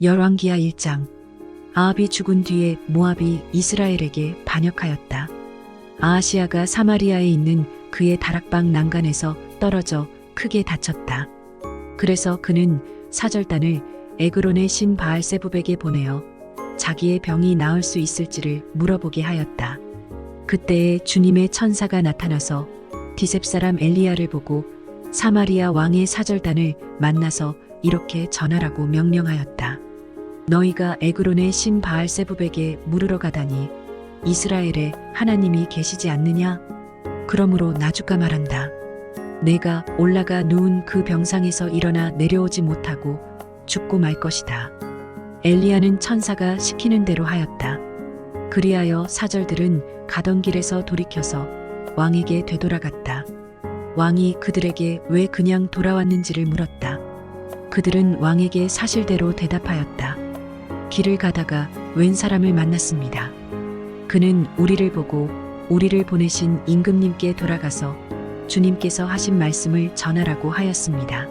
열왕기하 1장. 아합이 죽은 뒤에 모압이 이스라엘에게 반역하였다. 아하시아가 사마리아에 있는 그의 다락방 난간에서 떨어져 크게 다쳤다. 그래서 그는 사절단을 에그론의 신 바알세붑에게 보내어 자기의 병이 나을 수 있을지를 물어보게 하였다. 그때에 주님의 천사가 나타나서 디셉 사람 엘리야를 보고 사마리아 왕의 사절단을 만나서 이렇게 전하라고 명령하였다. 너희가 에그론의 신 바알세붑에게 물으러 가다니 이스라엘에 하나님이 계시지 않느냐? 그러므로 나주가 말한다. 내가 올라가 누운 그 병상에서 일어나 내려오지 못하고 죽고 말 것이다. 엘리야는 천사가 시키는 대로 하였다. 그리하여 사절들은 가던 길에서 돌이켜서 왕에게 되돌아갔다. 왕이 그들에게 왜 그냥 돌아왔는지를 물었다. 그들은 왕에게 사실대로 대답하였다. 길을 가다가 웬 사람을 만났습니다. 그는 우리를 보고 우리를 보내신 임금님께 돌아가서 주님께서 하신 말씀을 전하라고 하였습니다.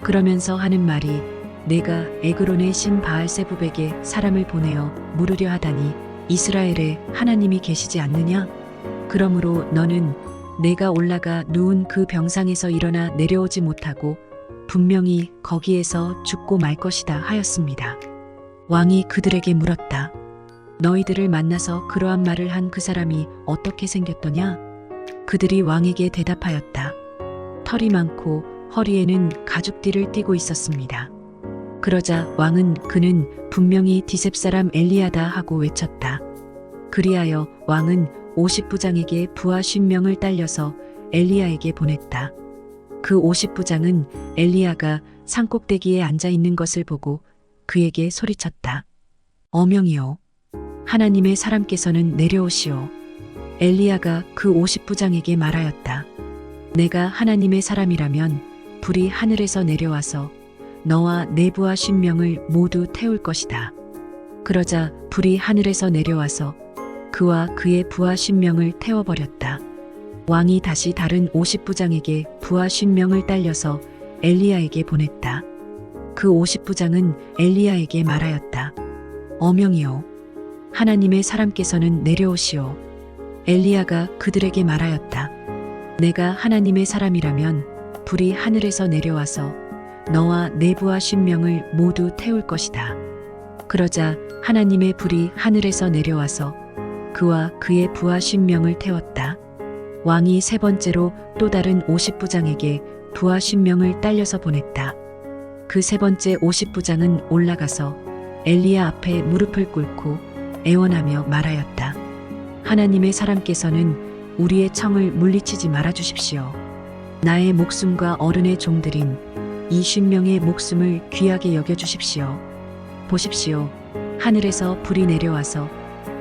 그러면서 하는 말이 내가 에그론의 신 바알세붑에게 사람을 보내어 물으려 하다니 이스라엘에 하나님이 계시지 않느냐? 그러므로 너는 내가 올라가 누운 그 병상에서 일어나 내려오지 못하고 분명히 거기에서 죽고 말 것이다 하였습니다. 왕이 그들에게 물었다. 너희들을 만나서 그러한 말을 한 그 사람이 어떻게 생겼더냐? 그들이 왕에게 대답하였다. 털이 많고 허리에는 가죽띠를 띠고 있었습니다. 그러자 왕은 그는 분명히 디셉 사람 엘리야다 하고 외쳤다. 그리하여 왕은 50부장에게 부하 50명을 딸려서 엘리야에게 보냈다. 그 50부장은 엘리야가 산꼭대기에 앉아 있는 것을 보고 그에게 소리쳤다. 어명이요. 하나님의 사람께서는 내려오시오. 엘리야가 그 50부장에게 말하였다. 내가 하나님의 사람이라면 불이 하늘에서 내려와서 너와 네 부하 50명을 모두 태울 것이다. 그러자 불이 하늘에서 내려와서 그와 그의 부하 50명을 태워버렸다. 왕이 다시 다른 50부장에게 부하 50명을 딸려서 엘리야에게 보냈다. 그 50부장은 엘리야에게 말하였다. 어명이요. 하나님의 사람께서는 내려오시오. 엘리야가 그들에게 말하였다. 내가 하나님의 사람이라면 불이 하늘에서 내려와서 너와 네 부하 50명을 모두 태울 것이다. 그러자 하나님의 불이 하늘에서 내려와서 그와 그의 부하 50명을 태웠다. 왕이 세 번째로 또 다른 50부장에게 부하 50명을 딸려서 보냈다. 그 세 번째 50부장은 올라가서 엘리야 앞에 무릎을 꿇고 애원하며 말하였다. 하나님의 사람께서는 우리의 청을 물리치지 말아 주십시오. 나의 목숨과 어른의 종들인 이 50명의 목숨을 귀하게 여겨 주십시오. 보십시오. 하늘에서 불이 내려와서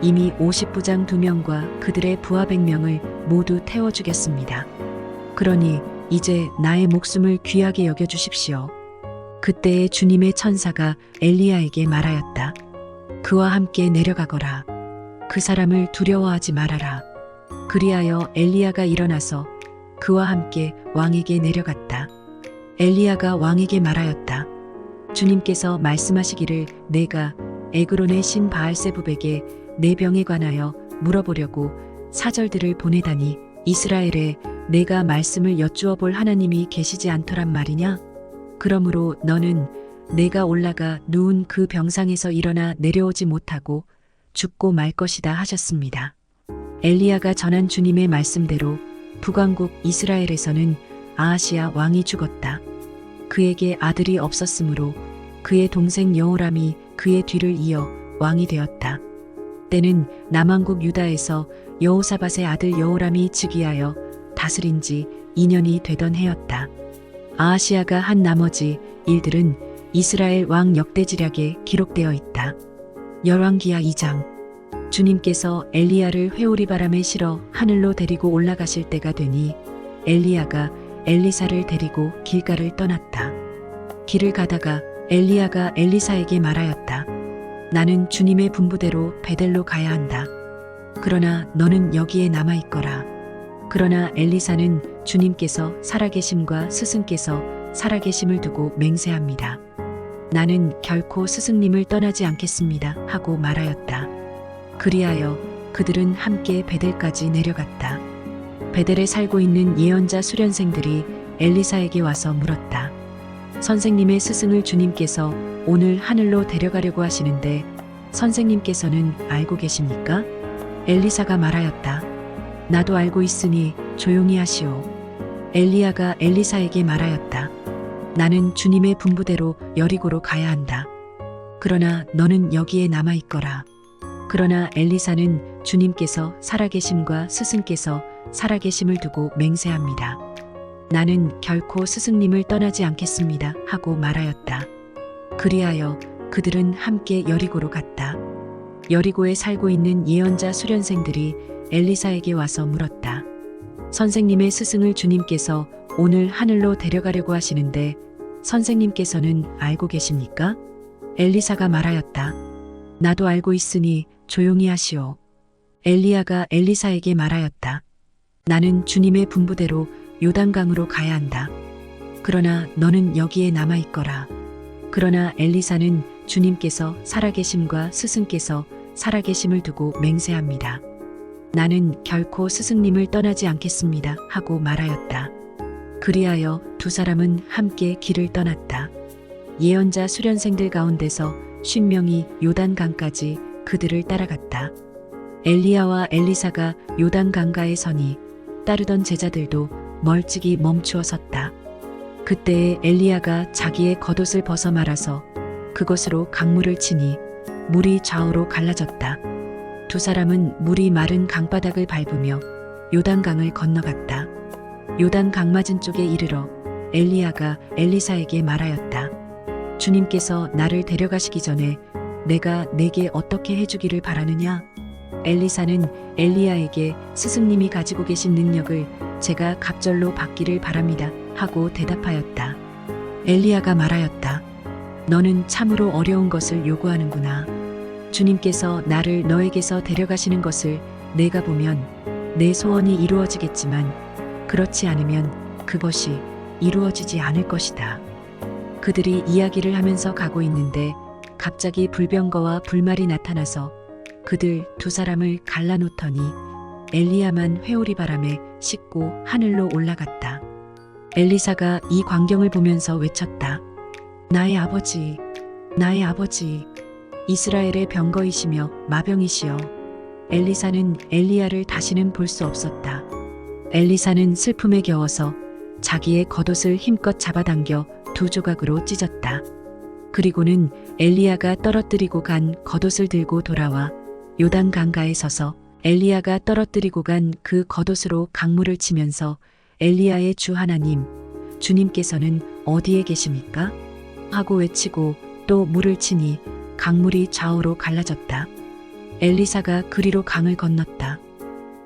이미 50부장 2명과 그들의 부하 100명을 모두 태워 주겠습니다. 그러니 이제 나의 목숨을 귀하게 여겨 주십시오. 그때에 주님의 천사가 엘리야에게 말하였다. 그와 함께 내려가거라. 그 사람을 두려워하지 말아라. 그리하여 엘리야가 일어나서 그와 함께 왕에게 내려갔다. 엘리야가 왕에게 말하였다. 주님께서 말씀하시기를 내가 에그론의 신 바알세붑에게 내 병에 관하여 물어보려고 사절들을 보내다니 이스라엘에 내가 말씀을 여쭈어 볼 하나님이 계시지 않더란 말이냐? 그러므로 너는 내가 올라가 누운 그 병상에서 일어나 내려오지 못하고 죽고 말 것이다 하셨습니다. 엘리야가 전한 주님의 말씀대로 북왕국 이스라엘에서는 아하시아 왕이 죽었다. 그에게 아들이 없었으므로 그의 동생 여호람이 그의 뒤를 이어 왕이 되었다. 때는 남왕국 유다에서 여호사밧의 아들 여호람이 즉위하여 다스린 지 2년이 되던 해였다. 아하시아가 한 나머지 일들은 이스라엘 왕 역대지략에 기록되어 있다. 열왕기하 2장. 주님께서 엘리야를 회오리 바람에 실어 하늘로 데리고 올라가실 때가 되니 엘리야가 엘리사를 데리고 길가를 떠났다. 길을 가다가 엘리야가 엘리사에게 말하였다. 나는 주님의 분부대로 베델로 가야 한다. 그러나 너는 여기에 남아 있거라. 그러나 엘리사는 주님께서 살아계심과 스승께서 살아계심을 두고 맹세합니다. 나는 결코 스승님을 떠나지 않겠습니다 하고 말하였다. 그리하여 그들은 함께 베델까지 내려갔다. 베델에 살고 있는 예언자 수련생들이 엘리사에게 와서 물었다. 선생님의 스승을 주님께서 오늘 하늘로 데려가려고 하시는데 선생님께서는 알고 계십니까? 엘리사가 말하였다. 나도 알고 있으니 조용히 하시오. 엘리야가 엘리사에게 말하였다. 나는 주님의 분부대로 여리고로 가야 한다. 그러나 너는 여기에 남아 있거라. 그러나 엘리사는 주님께서 살아계심과 스승께서 살아계심을 두고 맹세합니다. 나는 결코 스승님을 떠나지 않겠습니다 하고 말하였다. 그리하여 그들은 함께 여리고로 갔다. 여리고에 살고 있는 예언자 수련생들이 엘리사에게 와서 물었다. 선생님의 스승을 주님께서 오늘 하늘로 데려가려고 하시는데 선생님께서는 알고 계십니까? 엘리사가 말하였다. 나도 알고 있으니 조용히 하시오. 엘리야가 엘리사에게 말하였다. 나는 주님의 분부대로 요단강으로 가야 한다. 그러나 너는 여기에 남아 있거라. 그러나 엘리사는 주님께서 살아계심과 스승께서 살아계심을 두고 맹세합니다. 나는 결코 스승님을 떠나지 않겠습니다 하고 말하였다. 그리하여 두 사람은 함께 길을 떠났다. 예언자 수련생들 가운데서 50명이 요단강까지 그들을 따라갔다. 엘리야와 엘리사가 요단강가에 서니 따르던 제자들도 멀찍이 멈추어 섰다. 그때에 엘리야가 자기의 겉옷을 벗어 말아서 그것으로 강물을 치니 물이 좌우로 갈라졌다. 두 사람은 물이 마른 강바닥을 밟으며 요단강을 건너갔다. 요단강 맞은 쪽에 이르러 엘리야가 엘리사에게 말하였다. 주님께서 나를 데려가시기 전에 내가 내게 어떻게 해주기를 바라느냐? 엘리사는 엘리야에게 스승님이 가지고 계신 능력을 제가 갑절로 받기를 바랍니다 하고 대답하였다. 엘리야가 말하였다. 너는 참으로 어려운 것을 요구하는구나. 주님께서 나를 너에게서 데려가시는 것을 내가 보면 내 소원이 이루어지겠지만 그렇지 않으면 그것이 이루어지지 않을 것이다. 그들이 이야기를 하면서 가고 있는데 갑자기 불병거와 불말이 나타나서 그들 두 사람을 갈라놓더니 엘리야만 회오리 바람에 싣고 하늘로 올라갔다. 엘리사가 이 광경을 보면서 외쳤다. 나의 아버지, 나의 아버지, 이스라엘의 병거이시며 마병이시여. 엘리사는 엘리야를 다시는 볼 수 없었다. 엘리사는 슬픔에 겨워서 자기의 겉옷을 힘껏 잡아당겨 두 조각으로 찢었다. 그리고는 엘리야가 떨어뜨리고 간 겉옷을 들고 돌아와 요단 강가에 서서 엘리야가 떨어뜨리고 간 그 겉옷으로 강물을 치면서 엘리야의 주 하나님, 주님께서는 어디에 계십니까? 하고 외치고 또 물을 치니 강물이 좌우로 갈라졌다. 엘리사가 그리로 강을 건넜다.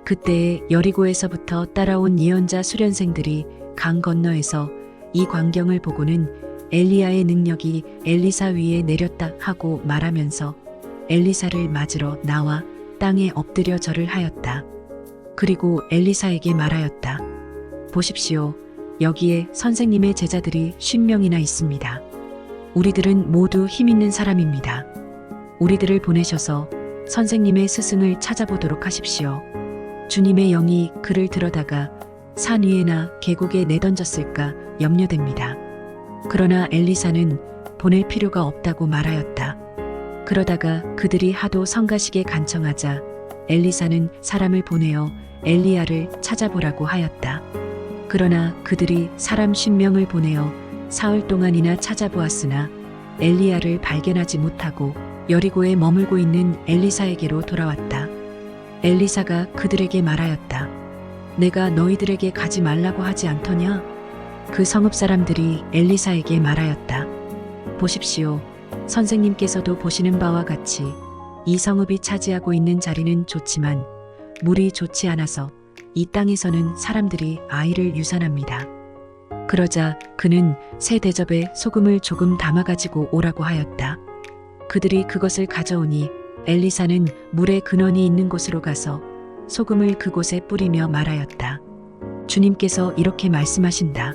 그때에 여리고에서부터 따라온 예언자 수련생들이 강 건너에서 이 광경을 보고는 엘리야의 능력이 엘리사 위에 내렸다 하고 말하면서 엘리사를 맞으러 나와 땅에 엎드려 절을 하였다. 그리고 엘리사에게 말하였다. 보십시오. 여기에 선생님의 제자들이 50명이나 있습니다. 우리들은 모두 힘있는 사람입니다. 우리들을 보내셔서 선생님의 스승을 찾아보도록 하십시오. 주님의 영이 그를 들어다가 산 위에나 계곡에 내던졌을까 염려됩니다. 그러나 엘리사는 보낼 필요가 없다고 말하였다. 그러다가 그들이 하도 성가시게 간청하자 엘리사는 사람을 보내어 엘리야를 찾아보라고 하였다. 그러나 그들이 사람 50명을 보내어 사흘 동안이나 찾아보았으나 엘리야를 발견하지 못하고 여리고에 머물고 있는 엘리사에게로 돌아왔다. 엘리사가 그들에게 말하였다. 내가 너희들에게 가지 말라고 하지 않더냐? 그 성읍 사람들이 엘리사에게 말하였다. 보십시오. 선생님께서도 보시는 바와 같이 이 성읍이 차지하고 있는 자리는 좋지만 물이 좋지 않아서 이 땅에서는 사람들이 아이를 유산합니다. 그러자 그는 새 대접에 소금을 조금 담아가지고 오라고 하였다. 그들이 그것을 가져오니 엘리사는 물의 근원이 있는 곳으로 가서 소금을 그곳에 뿌리며 말하였다. 주님께서 이렇게 말씀하신다.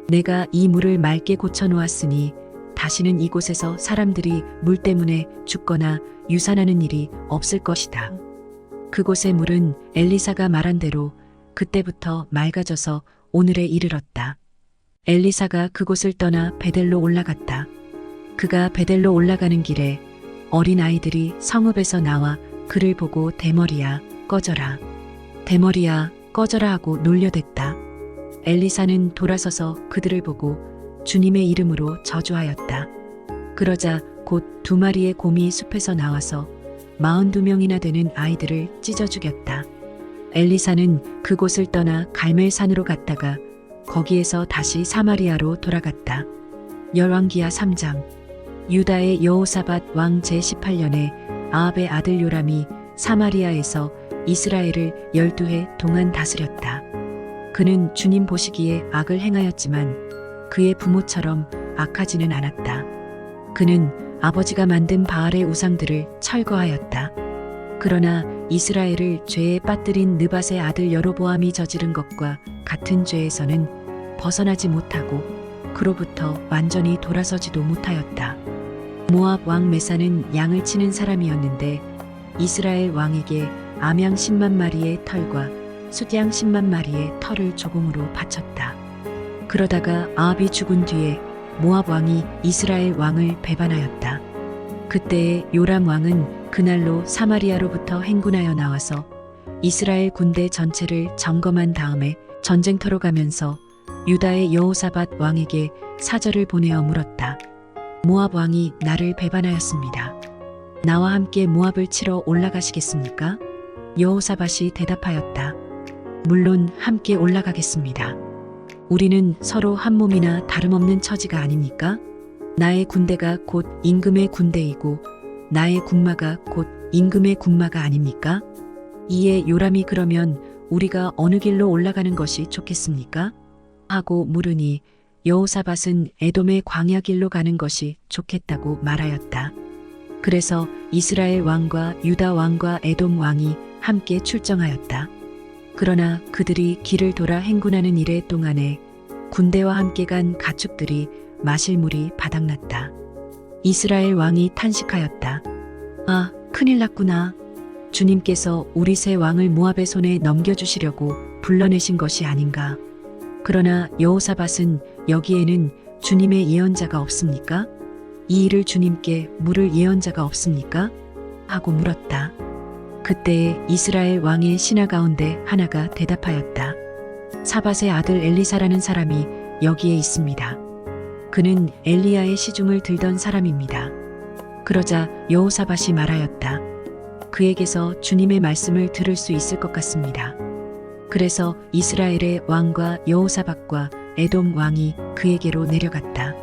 내가 이 물을 맑게 고쳐 놓았으니 다시는 이곳에서 사람들이 물 때문에 죽거나 유산하는 일이 없을 것이다. 그곳의 물은 엘리사가 말한 대로 그때부터 맑아져서 오늘에 이르렀다. 엘리사가 그곳을 떠나 베델로 올라갔다. 그가 베델로 올라가는 길에 어린 아이들이 성읍에서 나와 그를 보고 대머리야 꺼져라, 대머리야 꺼져라 하고 놀려댔다. 엘리사는 돌아서서 그들을 보고 주님의 이름으로 저주하였다. 그러자 곧 2마리의 곰이 숲에서 나와서 42명이나 되는 아이들을 찢어 죽였다. 엘리사는 그곳을 떠나 갈멜산으로 갔다가 거기에서 다시 사마리아로 돌아갔다. 열왕기하 3장. 유다의 여호사밧 왕 제18년에 아합의 아들 요람이 사마리아에서 이스라엘을 12해 동안 다스렸다. 그는 주님 보시기에 악을 행하였지만 그의 부모처럼 악하지는 않았다. 그는 아버지가 만든 바알의 우상들을 철거하였다. 그러나 이스라엘을 죄에 빠뜨린 느밧의 아들 여로보암이 저지른 것과 같은 죄에서는 벗어나지 못하고 그로부터 완전히 돌아서지도 못하였다. 모압 왕 메사는 양을 치는 사람이었는데 이스라엘 왕에게 암양 10만 마리의 털과 숫양 10만 마리의 털을 조공으로 바쳤다. 그러다가 아합이 죽은 뒤에 모압 왕이 이스라엘 왕을 배반하였다. 그때에 요람 왕은 그날로 사마리아로부터 행군하여 나와서 이스라엘 군대 전체를 점검한 다음에 전쟁터로 가면서 유다의 여호사밧 왕에게 사절을 보내어 물었다. 모압 왕이 나를 배반하였습니다. 나와 함께 모압을 치러 올라가시겠습니까? 여호사밧이 대답하였다. 물론 함께 올라가겠습니다. 우리는 서로 한 몸이나 다름없는 처지가 아닙니까? 나의 군대가 곧 임금의 군대이고 나의 군마가 곧 임금의 군마가 아닙니까? 이에 요람이 그러면 우리가 어느 길로 올라가는 것이 좋겠습니까? 하고 물으니 여호사밧은 에돔의 광야 길로 가는 것이 좋겠다고 말하였다. 그래서 이스라엘 왕과 유다 왕과 에돔 왕이 함께 출정하였다. 그러나 그들이 길을 돌아 행군하는 이래 동안에 군대와 함께 간 가축들이 마실 물이 바닥났다. 이스라엘 왕이 탄식하였다. 아, 큰일 났구나. 주님께서 우리 새 왕을 모압의 손에 넘겨주시려고 불러내신 것이 아닌가. 그러나 여호사밧은 여기에는 주님의 예언자가 없습니까? 이 일을 주님께 물을 예언자가 없습니까? 하고 물었다. 그때에 이스라엘 왕의 신하 가운데 하나가 대답하였다. 사밧의 아들 엘리사라는 사람이 여기에 있습니다. 그는 엘리야의 시중을 들던 사람입니다. 그러자 여호사밧이 말하였다. 그에게서 주님의 말씀을 들을 수 있을 것 같습니다. 그래서 이스라엘의 왕과 여호사밧과 에돔 왕이 그에게로 내려갔다.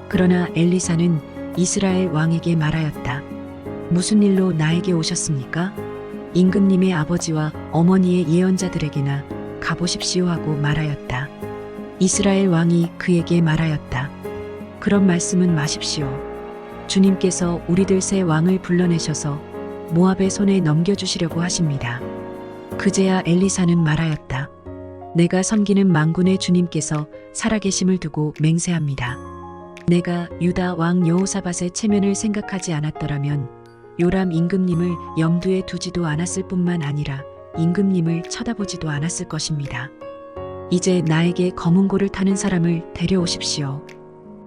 그러나 엘리사는 이스라엘 왕에게 말하였다. 무슨 일로 나에게 오셨습니까? 임금님의 아버지와 어머니의 예언자들에게나 가보십시오 하고 말하였다. 이스라엘 왕이 그에게 말하였다. 그런 말씀은 마십시오. 주님께서 우리들 새 왕을 불러내셔서 모압의 손에 넘겨주시려고 하십니다. 그제야 엘리사는 말하였다. 내가 섬기는 만군의 주님께서 살아계심을 두고 맹세합니다. 내가 유다 왕 여호사밧의 체면을 생각하지 않았더라면 요람 임금님을 염두에 두지도 않았을 뿐만 아니라 임금님을 쳐다보지도 않았을 것입니다. 이제 나에게 검은고를 타는 사람을 데려오십시오.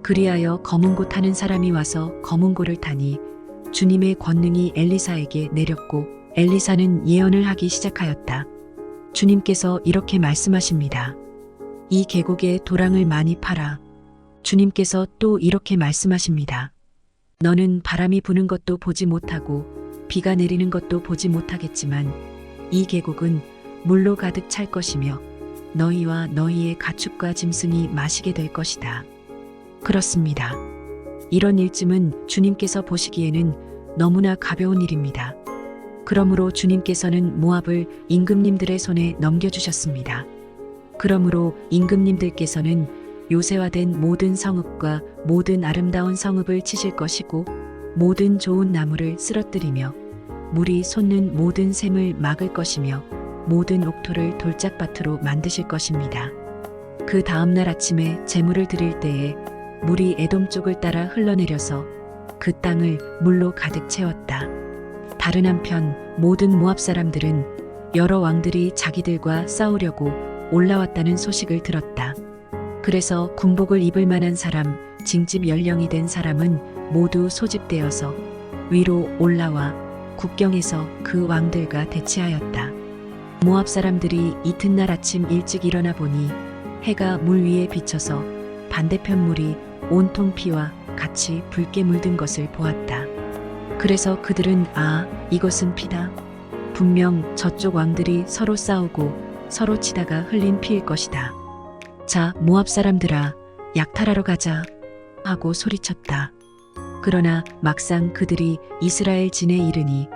그리하여 검은고 타는 사람이 와서 검은고를 타니 주님의 권능이 엘리사에게 내렸고 엘리사는 예언을 하기 시작하였다. 주님께서 이렇게 말씀하십니다. 이 계곡에 도랑을 많이 팔아. 주님께서 또 이렇게 말씀하십니다. 너는 바람이 부는 것도 보지 못하고 비가 내리는 것도 보지 못하겠지만 이 계곡은 물로 가득 찰 것이며 너희와 너희의 가축과 짐승이 마시게 될 것이다. 그렇습니다. 이런 일쯤은 주님께서 보시기에는 너무나 가벼운 일입니다. 그러므로 주님께서는 모압을 임금님들의 손에 넘겨주셨습니다. 그러므로 임금님들께서는 요새화된 모든 성읍과 모든 아름다운 성읍을 치실 것이고 모든 좋은 나무를 쓰러뜨리며 물이 솟는 모든 샘을 막을 것이며 모든 옥토를 돌짝밭으로 만드실 것입니다. 그 다음날 아침에 제물을 드릴 때에 물이 에돔 쪽을 따라 흘러내려서 그 땅을 물로 가득 채웠다. 다른 한편 모든 모압 사람들은 여러 왕들이 자기들과 싸우려고 올라왔다는 소식을 들었다. 그래서 군복을 입을 만한 사람, 징집 연령이 된 사람은 모두 소집되어서 위로 올라와 국경에서 그 왕들과 대치하였다. 모압 사람들이 이튿날 아침 일찍 일어나 보니 해가 물 위에 비쳐서 반대편 물이 온통 피와 같이 붉게 물든 것을 보았다. 그래서 그들은 이것은 피다. 분명 저쪽 왕들이 서로 싸우고 서로 치다가 흘린 피일 것이다. 자, 모압 사람들아, 약탈하러 가자 하고 소리쳤다. 그러나 막상 그들이 이스라엘 진에 이르니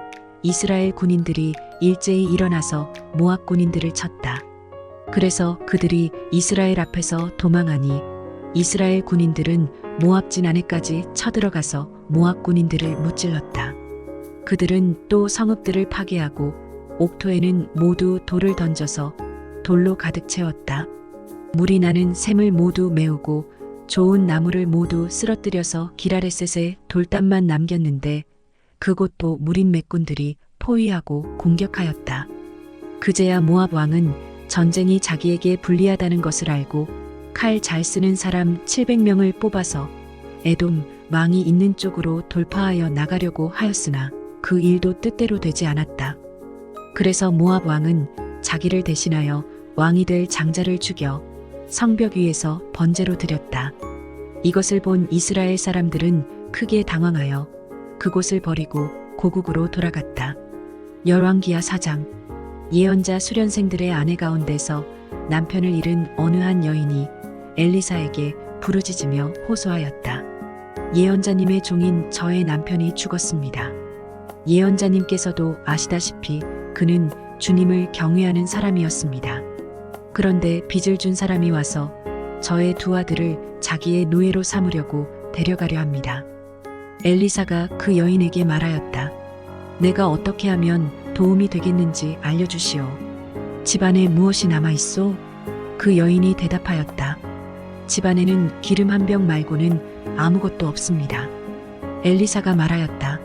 이스라엘 군인들이 일제히 일어나서 모압 군인들을 쳤다. 그래서 그들이 이스라엘 앞에서 도망하니 이스라엘 군인들은 모압 진 안에까지 쳐들어가서 모압 군인들을 무찔렀다. 그들은 또 성읍들을 파괴하고 옥토에는 모두 돌을 던져서 돌로 가득 채웠다. 물이 나는 샘을 모두 메우고 좋은 나무를 모두 쓰러뜨려서 기라레셋에 돌담만 남겼는데 그곳도 무린 맥군들이 포위하고 공격하였다. 그제야 모압 왕은 전쟁이 자기에게 불리하다는 것을 알고 칼 잘 쓰는 사람 700명을 뽑아서 에돔 왕이 있는 쪽으로 돌파하여 나가려고 하였으나 그 일도 뜻대로 되지 않았다. 그래서 모압 왕은 자기를 대신하여 왕이 될 장자를 죽여 성벽 위에서 번제로 드렸다. 이것을 본 이스라엘 사람들은 크게 당황하여 그곳을 버리고 고국으로 돌아갔다. 열왕기하 4장. 예언자 수련생들의 아내 가운데서 남편을 잃은 어느 한 여인이 엘리사에게 부르짖으며 호소하였다. 예언자님의 종인 저의 남편이 죽었습니다. 예언자님께서도 아시다시피 그는 주님을 경외하는 사람이었습니다. 그런데 빚을 준 사람이 와서 저의 두 아들을 자기의 노예로 삼으려고 데려가려 합니다. 엘리사가 그 여인에게 말하였다. 내가 어떻게 하면 도움이 되겠는지 알려주시오. 집안에 무엇이 남아있소? 그 여인이 대답하였다. 집안에는 기름 한 병 말고는 아무것도 없습니다. 엘리사가 말하였다.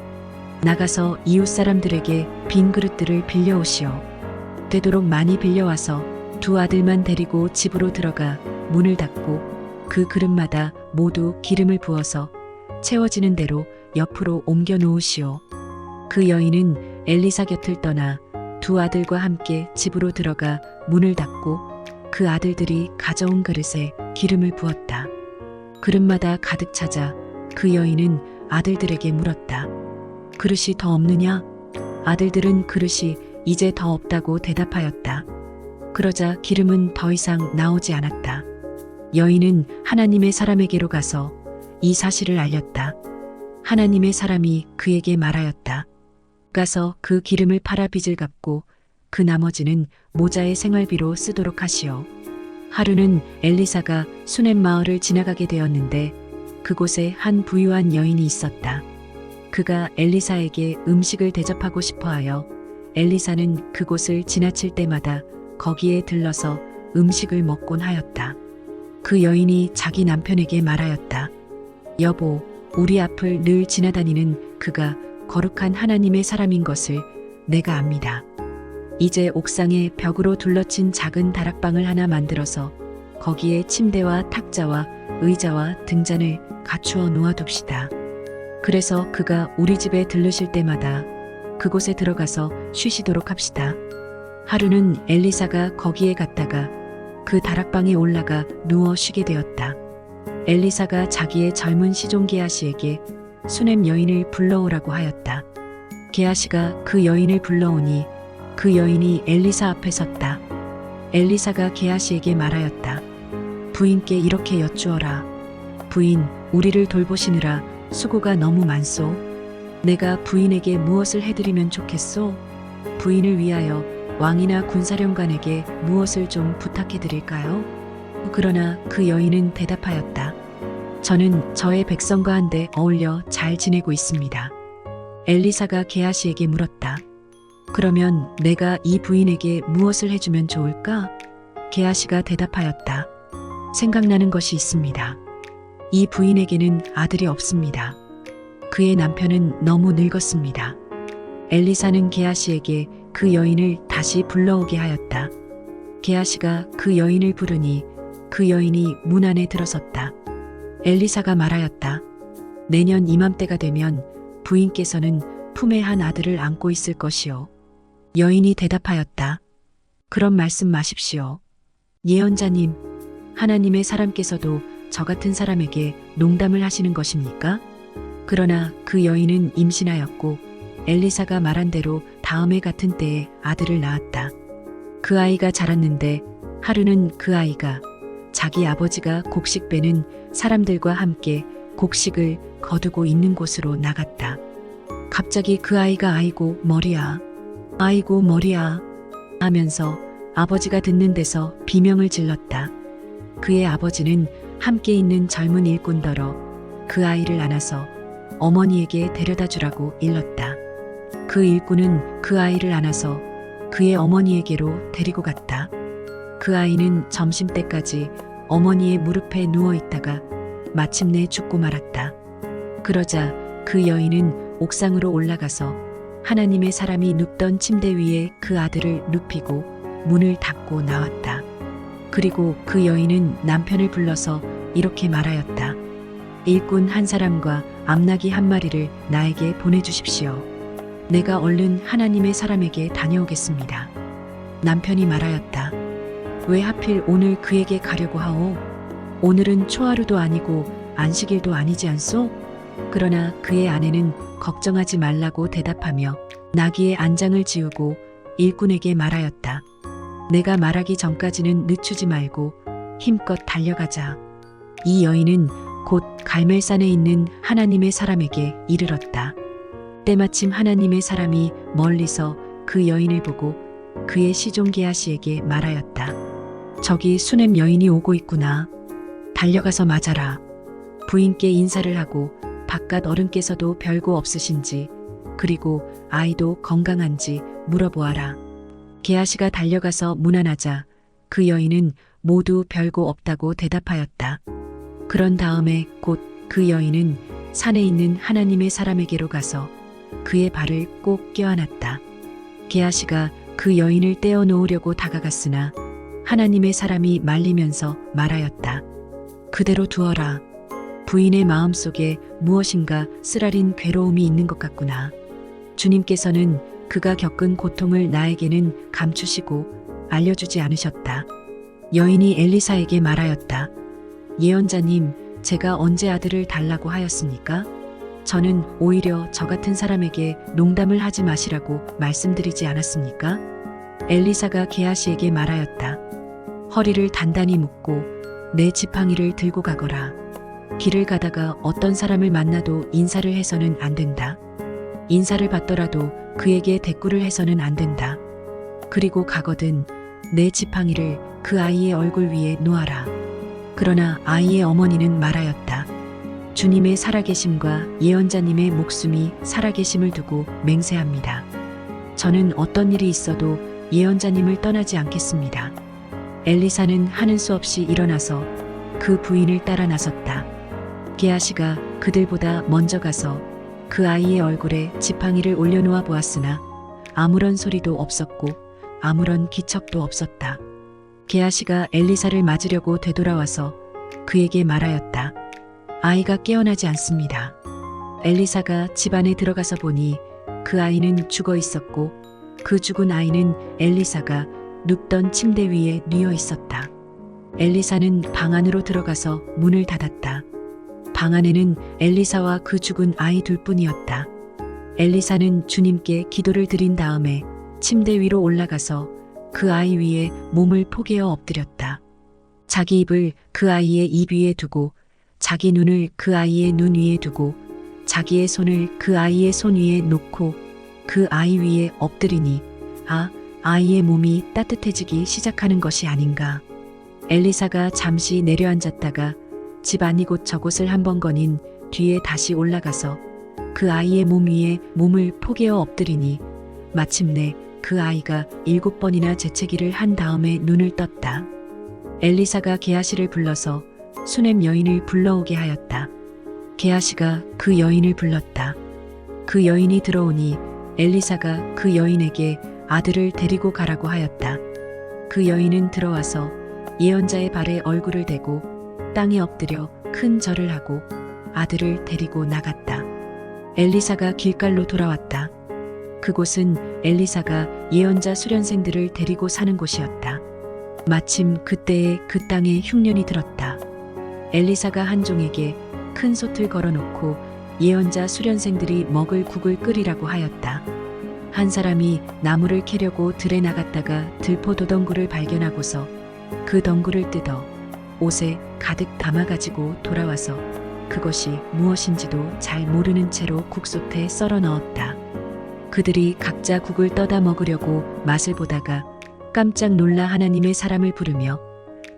나가서 이웃 사람들에게 빈 그릇들을 빌려오시오. 되도록 많이 빌려와서 두 아들만 데리고 집으로 들어가 문을 닫고 그 그릇마다 모두 기름을 부어서 채워지는 대로 옆으로 옮겨 놓으시오. 그 여인은 엘리사 곁을 떠나 두 아들과 함께 집으로 들어가 문을 닫고 그 아들들이 가져온 그릇에 기름을 부었다. 그릇마다 가득 차자 그 여인은 아들들에게 물었다. 그릇이 더 없느냐? 아들들은 그릇이 이제 더 없다고 대답하였다. 그러자 기름은 더 이상 나오지 않았다. 여인은 하나님의 사람에게로 가서 이 사실을 알렸다. 하나님의 사람이 그에게 말하였다. 가서 그 기름을 팔아 빚을 갚고 그 나머지는 모자의 생활비로 쓰도록 하시오. 하루는 엘리사가 수넴 마을을 지나가게 되었는데 그곳에 한 부유한 여인이 있었다. 그가 엘리사에게 음식을 대접하고 싶어하여 엘리사는 그곳을 지나칠 때마다 거기에 들러서 음식을 먹곤 하였다. 그 여인이 자기 남편에게 말하였다. 여보, 우리 앞을 늘 지나다니는 그가 거룩한 하나님의 사람인 것을 내가 압니다. 이제 옥상에 벽으로 둘러친 작은 다락방을 하나 만들어서 거기에 침대와 탁자와 의자와 등잔을 갖추어 놓아둡시다. 그래서 그가 우리 집에 들르실 때마다 그곳에 들어가서 쉬시도록 합시다. 하루는 엘리사가 거기에 갔다가 그 다락방에 올라가 누워 쉬게 되었다. 엘리사가 자기의 젊은 시종 게하시에게 수넴 여인을 불러오라고 하였다. 게하시가 그 여인을 불러오니 그 여인이 엘리사 앞에 섰다. 엘리사가 게하시에게 말하였다. 부인께 이렇게 여쭈어라. 부인, 우리를 돌보시느라 수고가 너무 많소. 내가 부인에게 무엇을 해드리면 좋겠소? 부인을 위하여 왕이나 군사령관에게 무엇을 좀 부탁해드릴까요? 그러나 그 여인은 대답하였다. 저는 저의 백성과 한데 어울려 잘 지내고 있습니다. 엘리사가 게하시에게 물었다. 그러면 내가 이 부인에게 무엇을 해주면 좋을까? 게하시가 대답하였다. 생각나는 것이 있습니다. 이 부인에게는 아들이 없습니다. 그의 남편은 너무 늙었습니다. 엘리사는 게하시에게 그 여인을 다시 불러오게 하였다. 게하시가 그 여인을 부르니 그 여인이 문 안에 들어섰다. 엘리사가 말하였다. 내년 이맘때가 되면 부인께서는 품에 한 아들을 안고 있을 것이요. 여인이 대답하였다. 그런 말씀 마십시오. 예언자님, 하나님의 사람께서도 저 같은 사람에게 농담을 하시는 것입니까? 그러나 그 여인은 임신하였고 엘리사가 말한 대로 다음해 같은 때에 아들을 낳았다. 그 아이가 자랐는데 하루는 그 아이가 자기 아버지가 곡식 빼는 사람들과 함께 곡식을 거두고 있는 곳으로 나갔다. 갑자기 그 아이가 아이고 머리야, 아이고 머리야 하면서 아버지가 듣는 데서 비명을 질렀다. 그의 아버지는 함께 있는 젊은 일꾼더러 그 아이를 안아서 어머니에게 데려다 주라고 일렀다. 그 일꾼은 그 아이를 안아서 그의 어머니에게로 데리고 갔다. 그 아이는 점심때까지 어머니의 무릎에 누워 있다가 마침내 죽고 말았다. 그러자 그 여인은 옥상으로 올라가서 하나님의 사람이 눕던 침대 위에 그 아들을 눕히고 문을 닫고 나왔다. 그리고 그 여인은 남편을 불러서 이렇게 말하였다. 일꾼 한 사람과 암나귀 한 마리를 나에게 보내주십시오. 내가 얼른 하나님의 사람에게 다녀오겠습니다. 남편이 말하였다. 왜 하필 오늘 그에게 가려고 하오? 오늘은 초하루도 아니고 안식일도 아니지 않소? 그러나 그의 아내는 걱정하지 말라고 대답하며 나귀의 안장을 지우고 일꾼에게 말하였다. 내가 말하기 전까지는 늦추지 말고 힘껏 달려가자. 이 여인은 곧 갈멜산에 있는 하나님의 사람에게 이르렀다. 때마침 하나님의 사람이 멀리서 그 여인을 보고 그의 시종 게하시에게 말하였다. 저기 수넴 여인이 오고 있구나. 달려가서 맞아라. 부인께 인사를 하고 바깥 어른께서도 별거 없으신지 그리고 아이도 건강한지 물어보아라. 게하시가 달려가서 문안하자 그 여인은 모두 별거 없다고 대답하였다. 그런 다음에 곧 그 여인은 산에 있는 하나님의 사람에게로 가서 그의 발을 꼭 껴안았다. 게하시가 그 여인을 떼어 놓으려고 다가갔으나 하나님의 사람이 말리면서 말하였다. 그대로 두어라. 부인의 마음속에 무엇인가 쓰라린 괴로움이 있는 것 같구나. 주님께서는 그가 겪은 고통을 나에게는 감추시고 알려주지 않으셨다. 여인이 엘리사에게 말하였다. 예언자님, 제가 언제 아들을 달라고 하였습니까? 저는 오히려 저 같은 사람에게 농담을 하지 마시라고 말씀드리지 않았습니까? 엘리사가 게하시에게 말하였다. 허리를 단단히 묶고 내 지팡이를 들고 가거라. 길을 가다가 어떤 사람을 만나도 인사를 해서는 안 된다. 인사를 받더라도 그에게 대꾸를 해서는 안 된다. 그리고 가거든 내 지팡이를 그 아이의 얼굴 위에 놓아라. 그러나 아이의 어머니는 말하였다. 주님의 살아계심과 예언자님의 목숨이 살아계심을 두고 맹세합니다. 저는 어떤 일이 있어도 예언자님을 떠나지 않겠습니다. 엘리사는 하는 수 없이 일어나서 그 부인을 따라 나섰다. 게하시가 그들보다 먼저 가서 그 아이의 얼굴에 지팡이를 올려놓아 보았으나 아무런 소리도 없었고 아무런 기척도 없었다. 게하시가 엘리사를 맞으려고 되돌아와서 그에게 말하였다. 아이가 깨어나지 않습니다. 엘리사가 집 안에 들어가서 보니 그 아이는 죽어 있었고 그 죽은 아이는 엘리사가 눕던 침대 위에 뉘어 있었다. 엘리사는 방 안으로 들어가서 문을 닫았다. 방 안에는 엘리사와 그 죽은 아이 둘뿐이었다. 엘리사는 주님께 기도를 드린 다음에 침대 위로 올라가서 그 아이 위에 몸을 포개어 엎드렸다. 자기 입을 그 아이의 입 위에 두고 자기 눈을 그 아이의 눈 위에 두고 자기의 손을 그 아이의 손 위에 놓고 그 아이 위에 엎드리니 아이의 몸이 따뜻해지기 시작하는 것이 아닌가. 엘리사가 잠시 내려앉았다가 집 아니 곳 저곳을 한번 거닌 뒤에 다시 올라가서 그 아이의 몸 위에 몸을 포개어 엎드리니 마침내 그 아이가 7번이나 재채기를 한 다음에 눈을 떴다. 엘리사가 게하시를 불러서 수넴 여인을 불러오게 하였다. 게하시가 그 여인을 불렀다. 그 여인이 들어오니 엘리사가 그 여인에게 아들을 데리고 가라고 하였다. 그 여인은 들어와서 예언자의 발에 얼굴을 대고 땅에 엎드려 큰 절을 하고 아들을 데리고 나갔다. 엘리사가 길갈로 돌아왔다. 그곳은 엘리사가 예언자 수련생들을 데리고 사는 곳이었다. 마침 그때에 그 땅에 흉년이 들었다. 엘리사가 한 종에게 큰 솥을 걸어놓고 예언자 수련생들이 먹을 국을 끓이라고 하였다. 한 사람이 나무를 캐려고 들에 나갔다가 들포도덩굴을 발견하고서 그 덩굴을 뜯어 옷에 가득 담아가지고 돌아와서 그것이 무엇인지도 잘 모르는 채로 국솥에 썰어 넣었다. 그들이 각자 국을 떠다 먹으려고 맛을 보다가 깜짝 놀라 하나님의 사람을 부르며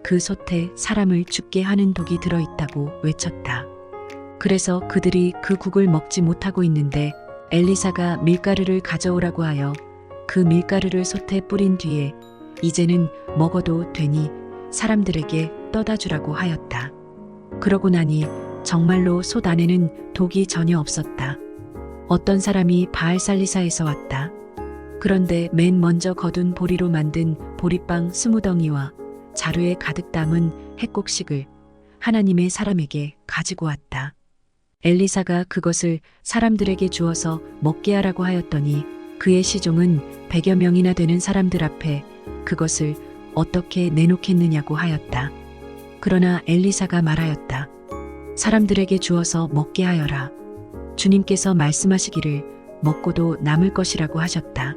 그 솥에 사람을 죽게 하는 독이 들어있다고 외쳤다. 그래서 그들이 그 국을 먹지 못하고 있는데 엘리사가 밀가루를 가져오라고 하여 그 밀가루를 솥에 뿌린 뒤에 이제는 먹어도 되니 사람들에게 떠다 주라고 하였다. 그러고 나니 정말로 솥 안에는 독이 전혀 없었다. 어떤 사람이 바알살리사에서 왔다. 그런데 맨 먼저 거둔 보리로 만든 보리빵 20덩이와 자루에 가득 담은 핵곡식을 하나님의 사람에게 가지고 왔다. 엘리사가 그것을 사람들에게 주어서 먹게 하라고 하였더니 그의 시종은 100여 명이나 되는 사람들 앞에 그것을 어떻게 내놓겠느냐고 하였다. 그러나 엘리사가 말하였다. 사람들에게 주어서 먹게 하여라. 주님께서 말씀하시기를 먹고도 남을 것이라고 하셨다.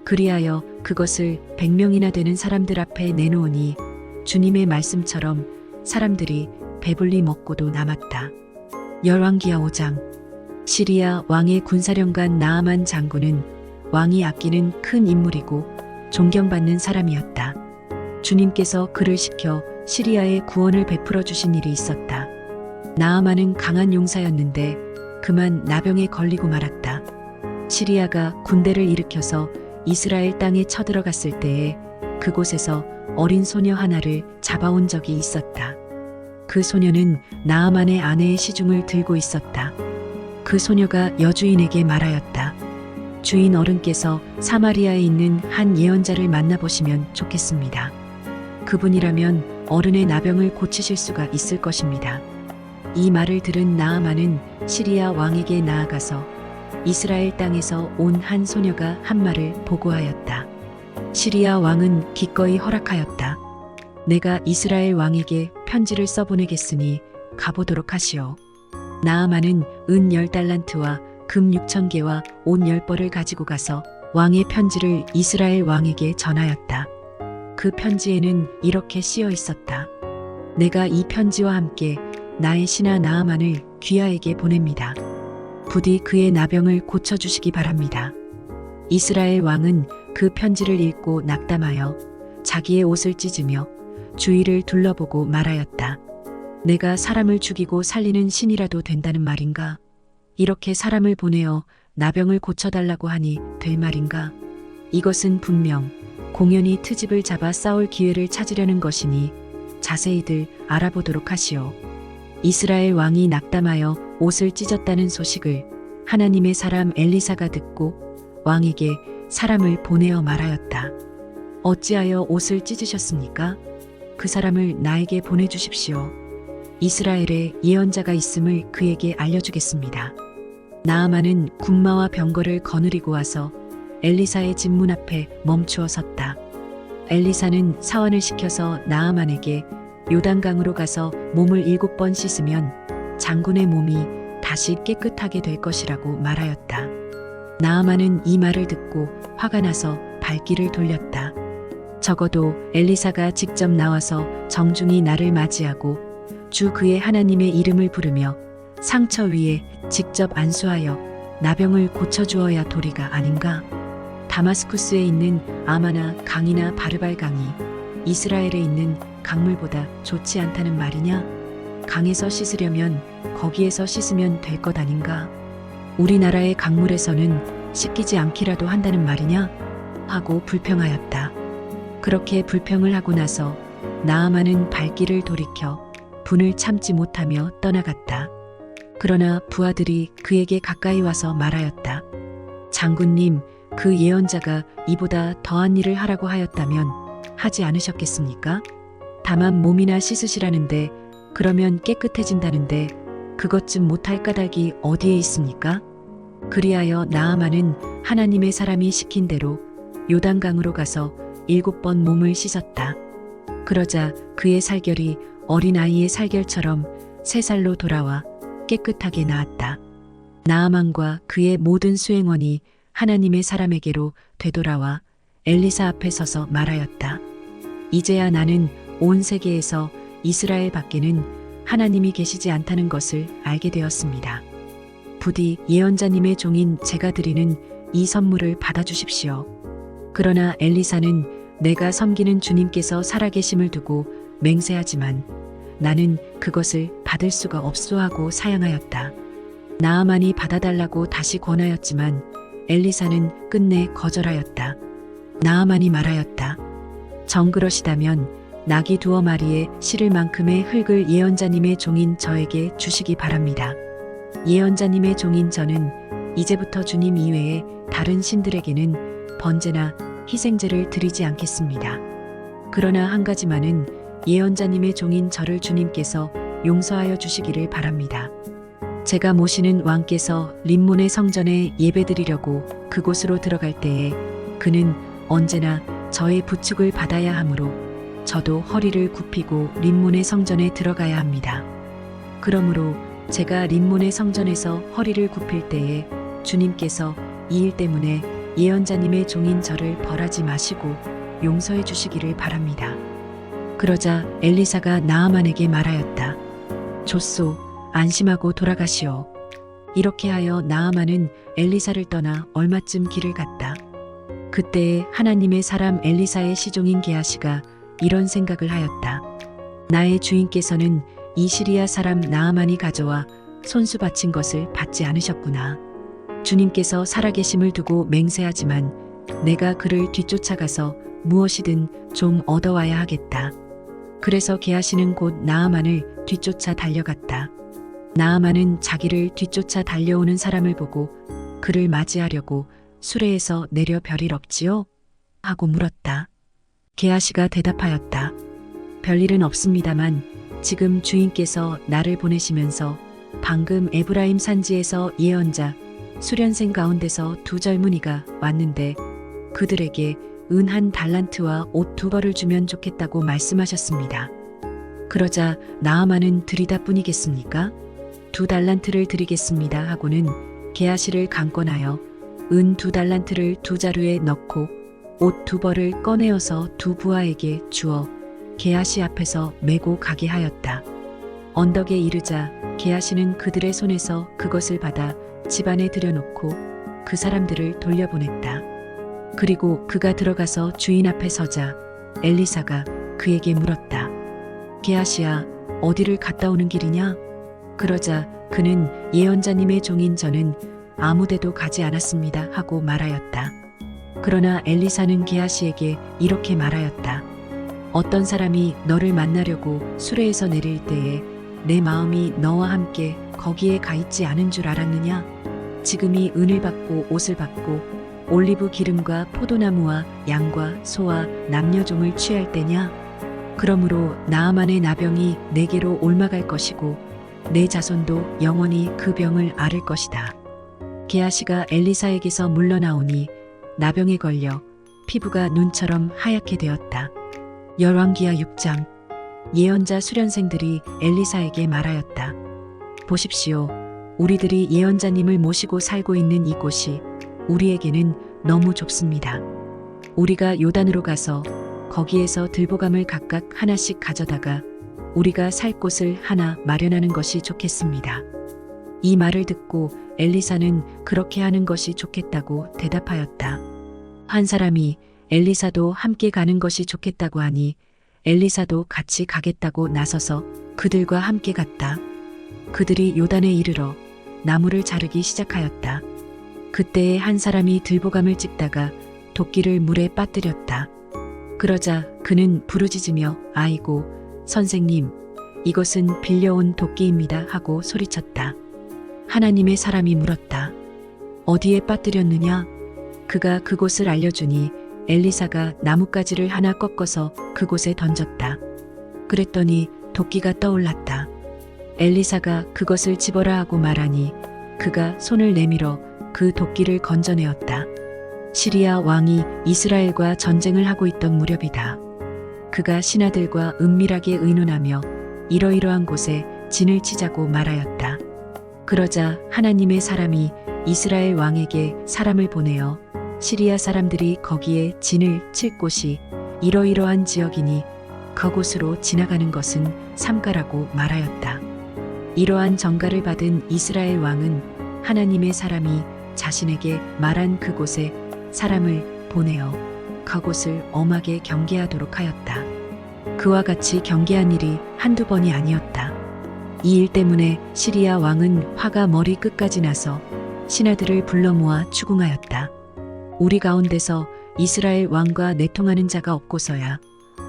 그리하여 그것을 100명이나 되는 사람들 앞에 내놓으니 주님의 말씀처럼 사람들이 배불리 먹고도 남았다. 열왕기하 5장. 시리아 왕의 군사령관 나아만 장군은 왕이 아끼는 큰 인물이고 존경받는 사람이었다. 주님께서 그를 시켜 시리아에 구원을 베풀어 주신 일이 있었다. 나아만은 강한 용사였는데 그만 나병에 걸리고 말았다. 시리아가 군대를 일으켜서 이스라엘 땅에 쳐들어갔을 때에 그곳에서 어린 소녀 하나를 잡아온 적이 있었다. 그 소녀는 나아만의 아내의 시중을 들고 있었다. 그 소녀가 여주인에게 말하였다. 주인 어른께서 사마리아에 있는 한 예언자를 만나보시면 좋겠습니다. 그분이라면 어른의 나병을 고치실 수가 있을 것입니다. 이 말을 들은 나아만은 시리아 왕에게 나아가서 이스라엘 땅에서 온 한 소녀가 한 말을 보고하였다. 시리아 왕은 기꺼이 허락하였다. 내가 이스라엘 왕에게 편지를 써보내겠으니 가보도록 하시오. 나아만은 은 10달란트와 금 6,000개와 옷 10벌을 가지고 가서 왕의 편지를 이스라엘 왕에게 전하였다. 그 편지에는 이렇게 쓰여 있었다. 내가 이 편지와 함께 나의 신하 나아만을 귀하에게 보냅니다. 부디 그의 나병을 고쳐주시기 바랍니다. 이스라엘 왕은 그 편지를 읽고 낙담하여 자기의 옷을 찢으며 주위를 둘러보고 말하였다. 내가 사람을 죽이고 살리는 신이라도 된다는 말인가? 이렇게 사람을 보내어 나병을 고쳐달라고 하니 될 말인가? 이것은 분명 공연히 트집을 잡아 싸울 기회를 찾으려는 것이니 자세히들 알아보도록 하시오. 이스라엘 왕이 낙담하여 옷을 찢었다는 소식을 하나님의 사람 엘리사가 듣고 왕에게 사람을 보내어 말하였다. 어찌하여 옷을 찢으셨습니까? 그 사람을 나에게 보내주십시오. 이스라엘에 예언자가 있음을 그에게 알려주겠습니다. 나아만은 군마와 병거를 거느리고 와서 엘리사의 집 문 앞에 멈추어 섰다. 엘리사는 사환을 시켜서 나아만에게 요단강으로 가서 몸을 7번 씻으면 장군의 몸이 다시 깨끗하게 될 것이라고 말하였다. 나아만은 이 말을 듣고 화가 나서 발길을 돌렸다. 적어도 엘리사가 직접 나와서 정중히 나를 맞이하고 주 그의 하나님의 이름을 부르며 상처 위에 직접 안수하여 나병을 고쳐주어야 도리가 아닌가? 다마스쿠스에 있는 아마나 강이나 바르발 강이 이스라엘에 있는 강물보다 좋지 않다는 말이냐? 강에서 씻으려면 거기에서 씻으면 될 것 아닌가? 우리나라의 강물에서는 씻기지 않기라도 한다는 말이냐? 하고 불평하였다. 그렇게 불평을 하고 나서 나아만은 발길을 돌이켜 분을 참지 못하며 떠나갔다. 그러나 부하들이 그에게 가까이 와서 말하였다. 장군님, 그 예언자가 이보다 더한 일을 하라고 하였다면 하지 않으셨겠습니까? 다만 몸이나 씻으시라는데, 그러면 깨끗해진다는데 그것쯤 못할 까닭이 어디에 있습니까? 그리하여 나아만은 하나님의 사람이 시킨 대로 요단강으로 가서 7번 몸을 씻었다. 그러자 그의 살결이 어린아이의 살결처럼 새 살로 돌아와 깨끗하게 나았다. 나아만과 그의 모든 수행원이 하나님의 사람에게로 되돌아와 엘리사 앞에 서서 말하였다. 이제야 나는 온 세계에서 이스라엘 밖에는 하나님이 계시지 않다는 것을 알게 되었습니다. 부디 예언자님의 종인 제가 드리는 이 선물을 받아주십시오. 그러나 엘리사는 내가 섬기는 주님께서 살아계심을 두고 맹세하지만 나는 그것을 받을 수가 없소 하고 사양하였다. 나아만이 받아달라고 다시 권하였지만 엘리사는 끝내 거절하였다. 나아만이 말하였다. 정그러시다면 나귀 2마리에 실을 만큼의 흙을 예언자님의 종인 저에게 주시기 바랍니다. 예언자님의 종인 저는 이제부터 주님 이외에 다른 신들에게는 번제나 희생제를 드리지 않겠습니다. 그러나 한 가지만은 예언자님의 종인 저를 주님께서 용서하여 주시기를 바랍니다. 제가 모시는 왕께서 림몬의 성전에 예배드리려고 그곳으로 들어갈 때에 그는 언제나 저의 부축을 받아야 하므로 저도 허리를 굽히고 림몬의 성전에 들어가야 합니다. 그러므로 제가 림몬의 성전에서 허리를 굽힐 때에 주님께서 이 일 때문에 예언자님의 종인 저를 벌하지 마시고 용서해 주시기를 바랍니다. 그러자 엘리사가 나아만에게 말하였다. 좋소, 안심하고 돌아가시오. 이렇게 하여 나아만은 엘리사를 떠나 얼마쯤 길을 갔다. 그때에 하나님의 사람 엘리사의 시종인 게하시가 이런 생각을 하였다. 나의 주인께서는 이 시리아 사람 나아만이 가져와 손수 바친 것을 받지 않으셨구나. 주님께서 살아계심을 두고 맹세하지만 내가 그를 뒤쫓아가서 무엇이든 좀 얻어와야 하겠다. 그래서 게하시는 곧 나아만을 뒤쫓아 달려갔다. 나아만은 자기를 뒤쫓아 달려오는 사람을 보고 그를 맞이하려고 수레에서 내려 별일 없지요? 하고 물었다. 게하시가 대답하였다. 별일은 없습니다만 지금 주인께서 나를 보내시면서 방금 에브라임 산지에서 예언자 수련생 가운데서 2 젊은이가 왔는데 그들에게 은 1달란트와 옷 2벌을 주면 좋겠다고 말씀하셨습니다. 그러자 나아만은 드리다뿐이겠습니까? 2달란트를 드리겠습니다 하고는 게하시를 강권하여 은 2달란트를 2자루에 넣고 옷 2벌을 꺼내어서 2 부하에게 주어 게하시 앞에서 메고 가게 하였다. 언덕에 이르자 게하시는 그들의 손에서 그것을 받아 집안에 들여놓고 그 사람들을 돌려보냈다. 그리고 그가 들어가서 주인 앞에 서자 엘리사가 그에게 물었다. 게하시야, 어디를 갔다 오는 길이냐? 그러자 그는 예언자님의 종인 저는 아무데도 가지 않았습니다 하고 말하였다. 그러나 엘리사는 게하시에게 이렇게 말하였다. 어떤 사람이 너를 만나려고 수레에서 내릴 때에 내 마음이 너와 함께 거기에 가 있지 않은 줄 알았느냐? 지금이 은을 받고 옷을 받고 올리브 기름과 포도나무와 양과 소와 남녀종을 취할 때냐? 그러므로 나아만의 나병이 내게로 옮아갈 것이고 내 자손도 영원히 그 병을 앓을 것이다. 게하시가 엘리사에게서 물러나오니 나병에 걸려 피부가 눈처럼 하얗게 되었다. 열왕기하 6장. 예언자 수련생들이 엘리사에게 말하였다. 보십시오. 우리들이 예언자님을 모시고 살고 있는 이곳이 우리에게는 너무 좁습니다. 우리가 요단으로 가서 거기에서 들보감을 각각 하나씩 가져다가 우리가 살 곳을 하나 마련하는 것이 좋겠습니다. 이 말을 듣고 엘리사는 그렇게 하는 것이 좋겠다고 대답하였다. 한 사람이 엘리사도 함께 가는 것이 좋겠다고 하니 엘리사도 같이 가겠다고 나서서 그들과 함께 갔다. 그들이 요단에 이르러 나무를 자르기 시작하였다. 그때에 한 사람이 들보감을 찍다가 도끼를 물에 빠뜨렸다. 그러자 그는 부르짖으며 아이고 선생님, 이것은 빌려온 도끼입니다 하고 소리쳤다. 하나님의 사람이 물었다. 어디에 빠뜨렸느냐? 그가 그곳을 알려주니 엘리사가 나뭇가지를 하나 꺾어서 그곳에 던졌다. 그랬더니 도끼가 떠올랐다. 엘리사가 그것을 집어라 하고 말하니 그가 손을 내밀어 그 도끼를 건져내었다. 시리아 왕이 이스라엘과 전쟁을 하고 있던 무렵이다. 그가 신하들과 은밀하게 의논하며 이러이러한 곳에 진을 치자고 말하였다. 그러자 하나님의 사람이 이스라엘 왕에게 사람을 보내어 시리아 사람들이 거기에 진을 칠 곳이 이러이러한 지역이니 그곳으로 지나가는 것은 삼가라고 말하였다. 이러한 전가를 받은 이스라엘 왕은 하나님의 사람이 자신에게 말한 그곳에 사람을 보내어 그곳을 엄하게 경계하도록 하였다. 그와 같이 경계한 일이 한두 번이 아니었다. 이 일 때문에 시리아 왕은 화가 머리 끝까지 나서 신하들을 불러 모아 추궁하였다. 우리 가운데서 이스라엘 왕과 내통하는 자가 없고서야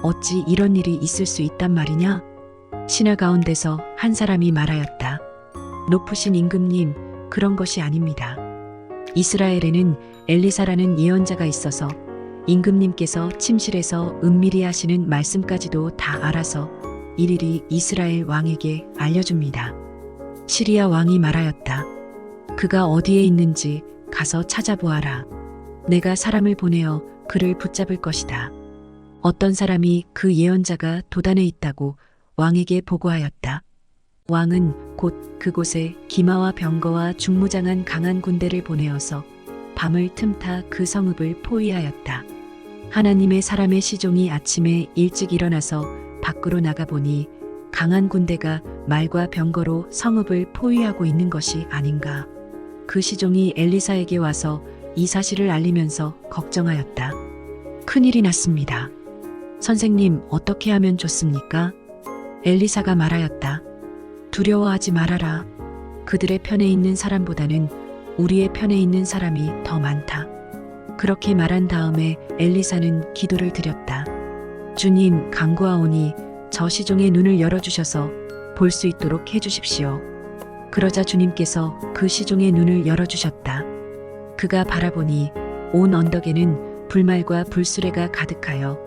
어찌 이런 일이 있을 수 있단 말이냐? 신하 가운데서 한 사람이 말하였다. 높으신 임금님, 그런 것이 아닙니다. 이스라엘에는 엘리사라는 예언자가 있어서 임금님께서 침실에서 은밀히 하시는 말씀까지도 다 알아서 일일이 이스라엘 왕에게 알려줍니다. 시리아 왕이 말하였다. 그가 어디에 있는지 가서 찾아보아라. 내가 사람을 보내어 그를 붙잡을 것이다. 어떤 사람이 그 예언자가 도단에 있다고 왕에게 보고하였다. 왕은 곧 그곳에 기마와 병거와 중무장한 강한 군대를 보내어서 밤을 틈타 그 성읍을 포위하였다. 하나님의 사람의 시종이 아침에 일찍 일어나서 밖으로 나가보니 강한 군대가 말과 병거로 성읍을 포위하고 있는 것이 아닌가. 그 시종이 엘리사에게 와서 이 사실을 알리면서 걱정하였다. 큰일이 났습니다. 선생님, 어떻게 하면 좋습니까? 엘리사가 말하였다. 두려워하지 말아라. 그들의 편에 있는 사람보다는 우리의 편에 있는 사람이 더 많다. 그렇게 말한 다음에 엘리사는 기도를 드렸다. 주님, 간구하오니 저 시종의 눈을 열어주셔서 볼 수 있도록 해주십시오. 그러자 주님께서 그 시종의 눈을 열어주셨다. 그가 바라보니 온 언덕에는 불말과 불수레가 가득하여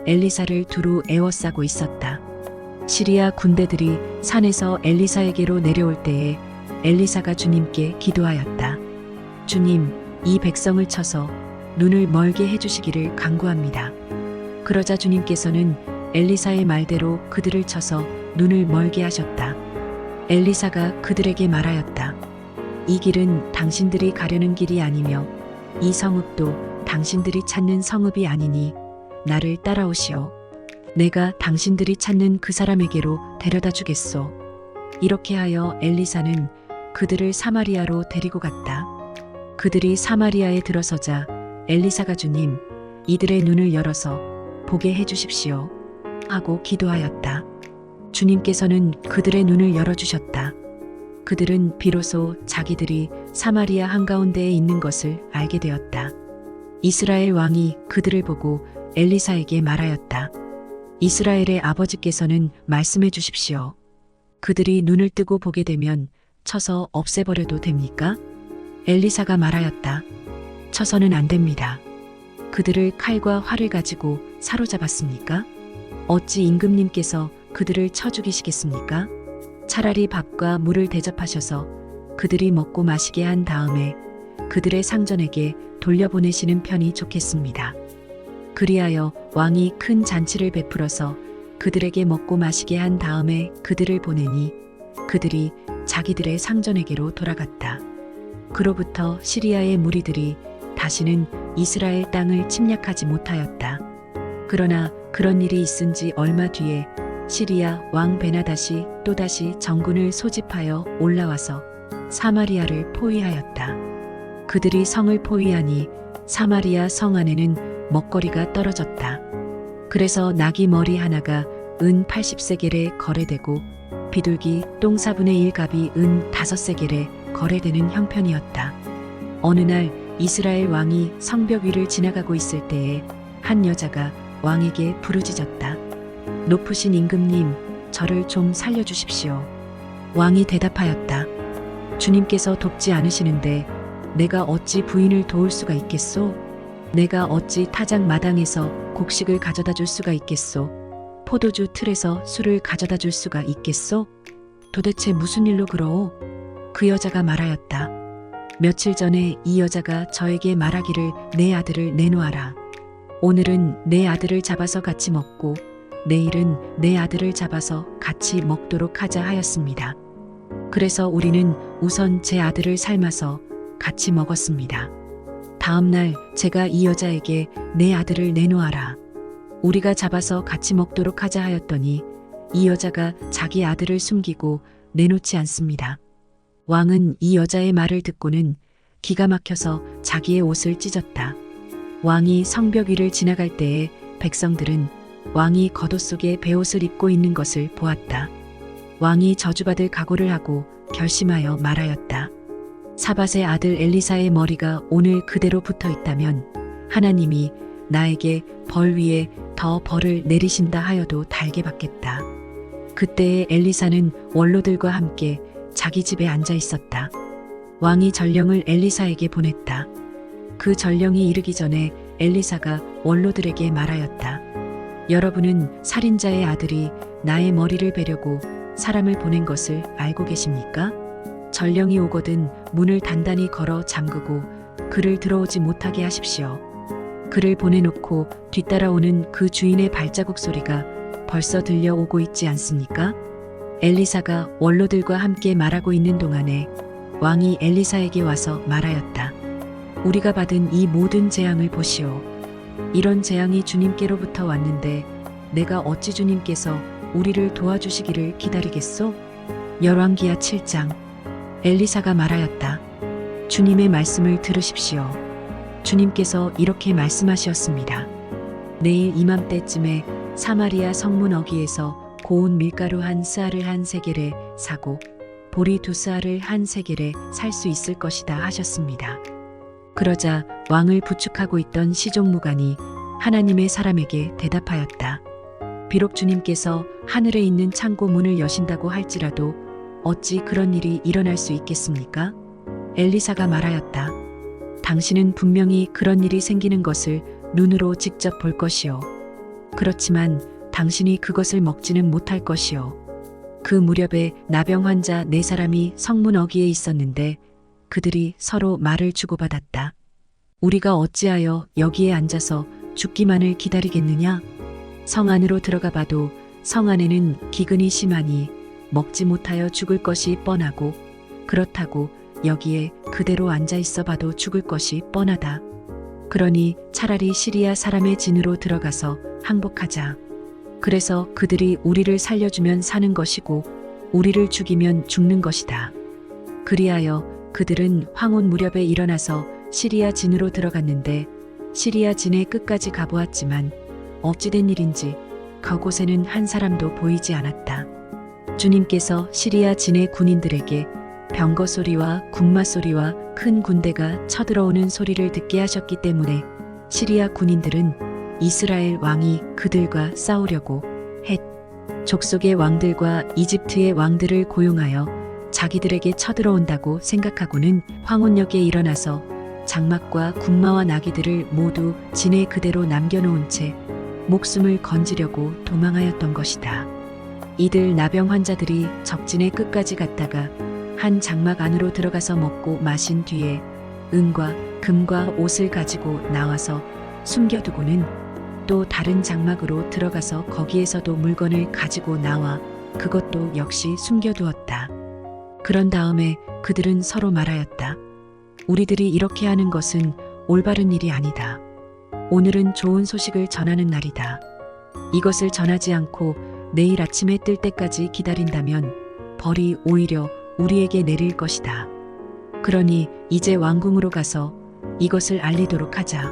엘리사를 두루 에워싸고 있었다. 시리아 군대들이 산에서 엘리사에게로 내려올 때에 엘리사가 주님께 기도하였다. 주님, 이 백성을 쳐서 눈을 멀게 해주시기를 간구합니다. 그러자 주님께서는 엘리사의 말대로 그들을 쳐서 눈을 멀게 하셨다. 엘리사가 그들에게 말하였다. 이 길은 당신들이 가려는 길이 아니며 이 성읍도 당신들이 찾는 성읍이 아니니 나를 따라오시오. 내가 당신들이 찾는 그 사람에게로 데려다 주겠소. 이렇게 하여 엘리사는 그들을 사마리아로 데리고 갔다. 그들이 사마리아에 들어서자 엘리사가 주님, 이들의 눈을 열어서 보게 해주십시오 하고 기도하였다. 주님께서는 그들의 눈을 열어주셨다. 그들은 비로소 자기들이 사마리아 한가운데에 있는 것을 알게 되었다. 이스라엘 왕이 그들을 보고 엘리사에게 말하였다. 이스라엘의 아버지께서는 말씀해 주십시오. 그들이 눈을 뜨고 보게 되면 쳐서 없애버려도 됩니까? 엘리사가 말하였다. 쳐서는 안 됩니다. 그들을 칼과 활을 가지고 사로잡았습니까? 어찌 임금님께서 그들을 쳐 죽이시겠습니까? 차라리 밥과 물을 대접하셔서 그들이 먹고 마시게 한 다음에 그들의 상전에게 돌려보내시는 편이 좋겠습니다. 그리하여 왕이 큰 잔치를 베풀어서 그들에게 먹고 마시게 한 다음에 그들을 보내니 그들이 자기들의 상전에게로 돌아갔다. 그로부터 시리아의 무리들이 다시는 이스라엘 땅을 침략하지 못하였다. 그러나 그런 일이 있은 지 얼마 뒤에 시리아 왕 베나닷이 또다시 정군을 소집하여 올라와서 사마리아를 포위하였다. 그들이 성을 포위하니 사마리아 성 안에는 먹거리가 떨어졌다. 그래서 나귀 머리 하나가 은 80세겔에 거래되고 비둘기 똥 4분의 1갑이 은 5세겔에 거래되는 형편이었다. 어느 날 이스라엘 왕이 성벽 위를 지나가고 있을 때에 한 여자가 왕에게 부르짖었다. 높으신 임금님, 저를 좀 살려주십시오. 왕이 대답하였다. 주님께서 돕지 않으시는데 내가 어찌 부인을 도울 수가 있겠소? 내가 어찌 타작 마당에서 곡식을 가져다 줄 수가 있겠소? 포도주 틀에서 술을 가져다 줄 수가 있겠소? 도대체 무슨 일로 그러오? 그 여자가 말하였다. 며칠 전에 이 여자가 저에게 말하기를 내 아들을 내놓아라. 오늘은 내 아들을 잡아서 같이 먹고 내일은 내 아들을 잡아서 같이 먹도록 하자 하였습니다. 그래서 우리는 우선 제 아들을 삶아서 같이 먹었습니다. 다음 날 제가 이 여자에게 내 아들을 내놓아라. 우리가 잡아서 같이 먹도록 하자 하였더니 이 여자가 자기 아들을 숨기고 내놓지 않습니다. 왕은 이 여자의 말을 듣고는 기가 막혀서 자기의 옷을 찢었다. 왕이 성벽 위를 지나갈 때에 백성들은 왕이 겉옷 속에 베옷을 입고 있는 것을 보았다. 왕이 저주받을 각오를 하고 결심하여 말하였다. 사밧의 아들 엘리사의 머리가 오늘 그대로 붙어 있다면 하나님이 나에게 벌 위에 더 벌을 내리신다 하여도 달게 받겠다. 그때에 엘리사는 원로들과 함께 자기 집에 앉아 있었다. 왕이 전령을 엘리사에게 보냈다. 그 전령이 이르기 전에 엘리사가 원로들에게 말하였다. 여러분은 살인자의 아들이 나의 머리를 베려고 사람을 보낸 것을 알고 계십니까? 전령이 오거든 문을 단단히 걸어 잠그고 그를 들어오지 못하게 하십시오. 그를 보내놓고 뒤따라오는 그 주인의 발자국 소리가 벌써 들려오고 있지 않습니까? 엘리사가 원로들과 함께 말하고 있는 동안에 왕이 엘리사에게 와서 말하였다. 우리가 받은 이 모든 재앙을 보시오. 이런 재앙이 주님께로부터 왔는데 내가 어찌 주님께서 우리를 도와주시기를 기다리겠소? 열왕기하 7장. 엘리사가 말하였다. 주님의 말씀을 들으십시오. 주님께서 이렇게 말씀하셨습니다. 내일 이맘때쯤에 사마리아 성문 어귀에서 고운 밀가루 한 스아를 한 세겔에 사고 보리 두 스아를 한 세겔에 살 수 있을 것이다 하셨습니다. 그러자 왕을 부축하고 있던 시종무관이 하나님의 사람에게 대답하였다. 비록 주님께서 하늘에 있는 창고 문을 여신다고 할지라도 어찌 그런 일이 일어날 수 있겠습니까? 엘리사가 말하였다. 당신은 분명히 그런 일이 생기는 것을 눈으로 직접 볼 것이요. 그렇지만 당신이 그것을 먹지는 못할 것이요. 그 무렵에 나병 환자 4사람이 성문 어귀에 있었는데 그들이 서로 말을 주고받았다. 우리가 어찌하여 여기에 앉아서 죽기만을 기다리겠느냐? 성 안으로 들어가 봐도 성 안에는 기근이 심하니 먹지 못하여 죽을 것이 뻔하고 그렇다고 여기에 그대로 앉아 있어 봐도 죽을 것이 뻔하다. 그러니 차라리 시리아 사람의 진으로 들어가서 항복하자. 그래서 그들이 우리를 살려주면 사는 것이고 우리를 죽이면 죽는 것이다. 그리하여 그들은 황혼 무렵에 일어나서 시리아 진으로 들어갔는데 시리아 진의 끝까지 가보았지만 어찌된 일인지 그곳에는 한 사람도 보이지 않았다. 주님께서 시리아 진의 군인들에게 병거 소리와 군마 소리와 큰 군대가 쳐들어오는 소리를 듣게 하셨기 때문에 시리아 군인들은 이스라엘 왕이 그들과 싸우려고 헷 족속의 왕들과 이집트의 왕들을 고용하여 자기들에게 쳐들어온다고 생각하고는 황혼역에 일어나서 장막과 군마와 나귀들을 모두 진에 그대로 남겨놓은 채 목숨을 건지려고 도망하였던 것이다. 이들 나병 환자들이 적진의 끝까지 갔다가 한 장막 안으로 들어가서 먹고 마신 뒤에 은과 금과 옷을 가지고 나와서 숨겨두고는 또 다른 장막으로 들어가서 거기에서도 물건을 가지고 나와 그것도 역시 숨겨두었다. 그런 다음에 그들은 서로 말하였다. 우리들이 이렇게 하는 것은 올바른 일이 아니다. 오늘은 좋은 소식을 전하는 날이다. 이것을 전하지 않고 내일 아침에 뜰 때까지 기다린다면 벌이 오히려 우리에게 내릴 것이다. 그러니 이제 왕궁으로 가서 이것을 알리도록 하자.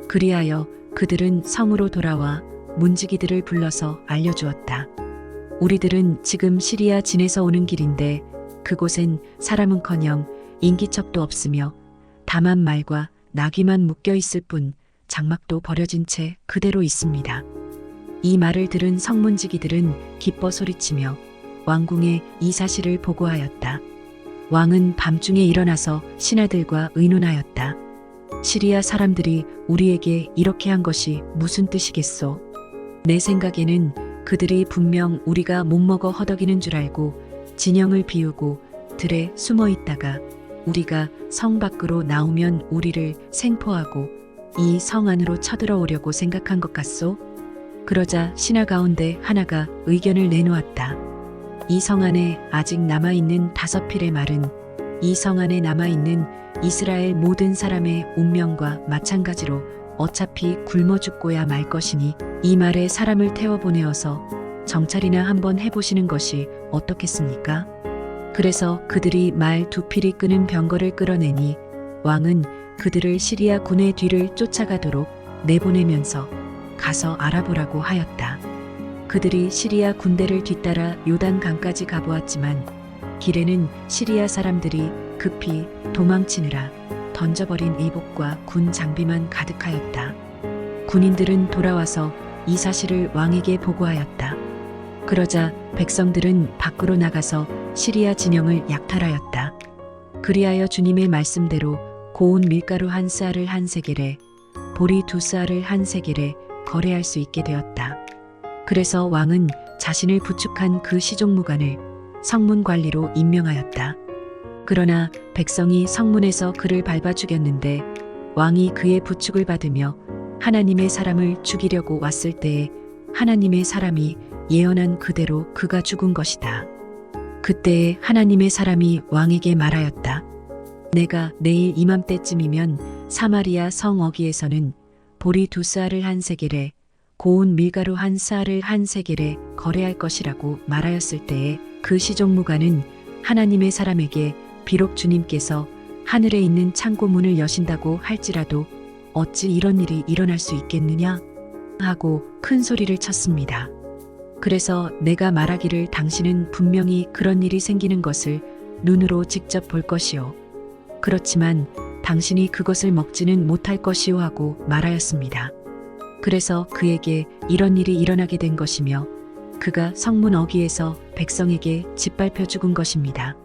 그리하여 그들은 성으로 돌아와 문지기들을 불러서 알려주었다. 우리들은 지금 시리아 진에서 오는 길인데 그곳엔 사람은커녕 인기척도 없으며 다만 말과 나귀만 묶여 있을 뿐 장막도 버려진 채 그대로 있습니다. 이 말을 들은 성문지기들은 기뻐 소리치며 왕궁에 이 사실을 보고하였다. 왕은 밤중에 일어나서 신하들과 의논하였다. 시리아 사람들이 우리에게 이렇게 한 것이 무슨 뜻이겠소? 내 생각에는 그들이 분명 우리가 못먹어 허덕이는 줄 알고 진영을 비우고 들에 숨어 있다가 우리가 성 밖으로 나오면 우리를 생포하고 이 성 안으로 쳐들어오려고 생각한 것 같소? 그러자 신하 가운데 하나가 의견을 내놓았다. 이 성 안에 아직 남아있는 5필의 말은 이 성 안에 남아있는 이스라엘 모든 사람의 운명과 마찬가지로 어차피 굶어 죽고야 말 것이니 이 말에 사람을 태워보내어서 정찰이나 한번 해보시는 것이 어떻겠습니까? 그래서 그들이 말 2필이 끄는 병거를 끌어내니 왕은 그들을 시리아 군의 뒤를 쫓아가도록 내보내면서 가서 알아보라고 하였다. 그들이 시리아 군대를 뒤따라 요단강까지 가보았지만 길에는 시리아 사람들이 급히 도망치느라 던져버린 의복과 군 장비만 가득하였다. 군인들은 돌아와서 이 사실을 왕에게 보고하였다. 그러자 백성들은 밖으로 나가서 시리아 진영을 약탈하였다. 그리하여 주님의 말씀대로 고운 밀가루 1스아를 1세겔에 보리 2스아를 1세겔에 거래할 수 있게 되었다. 그래서 왕은 자신을 부축한 그 시종무관을 성문 관리로 임명하였다. 그러나 백성이 성문에서 그를 밟아 죽였는데 왕이 그의 부축을 받으며 하나님의 사람을 죽이려고 왔을 때에 하나님의 사람이 예언한 그대로 그가 죽은 것이다. 그때에 하나님의 사람이 왕에게 말하였다. 내가 내일 이맘때쯤이면 사마리아 성 어귀에서는 보리 2스아를 1세겔에 고운 밀가루 1스아를 1세겔에 거래할 것이라고 말하였을 때에 그 시종무관은 하나님의 사람에게 비록 주님께서 하늘에 있는 창고 문을 여신다고 할지라도 어찌 이런 일이 일어날 수 있겠느냐 하고 큰 소리를 쳤습니다. 그래서 내가 말하기를 당신은 분명히 그런 일이 생기는 것을 눈으로 직접 볼 것이요. 그렇지만 당신이 그것을 먹지는 못할 것이요 하고 말하였습니다. 그래서 그에게 이런 일이 일어나게 된 것이며 그가 성문 어귀에서 백성에게 짓밟혀 죽은 것입니다.